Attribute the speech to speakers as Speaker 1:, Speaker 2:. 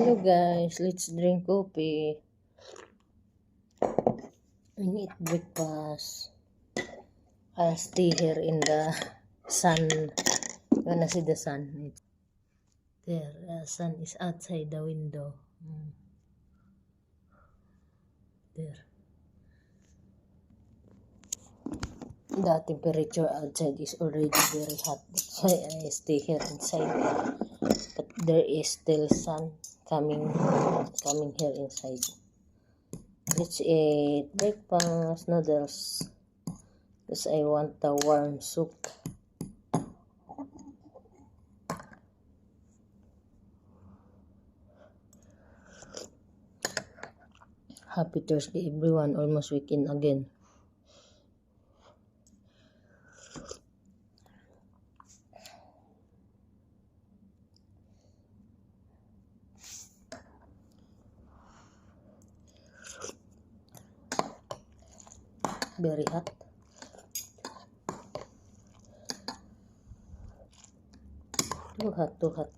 Speaker 1: Hello guys, let's drink coffee and eat breakfast. I'll stay here in the sun. You wanna see the sun? There, sun is outside the window. There. The temperature outside is already very hot. That's why I stay here inside. But there is still sun coming here inside. Let's eat breakfast noodles because I want the warm soup. Happy Thursday everyone, almost weekend again. Very hot. Too hot.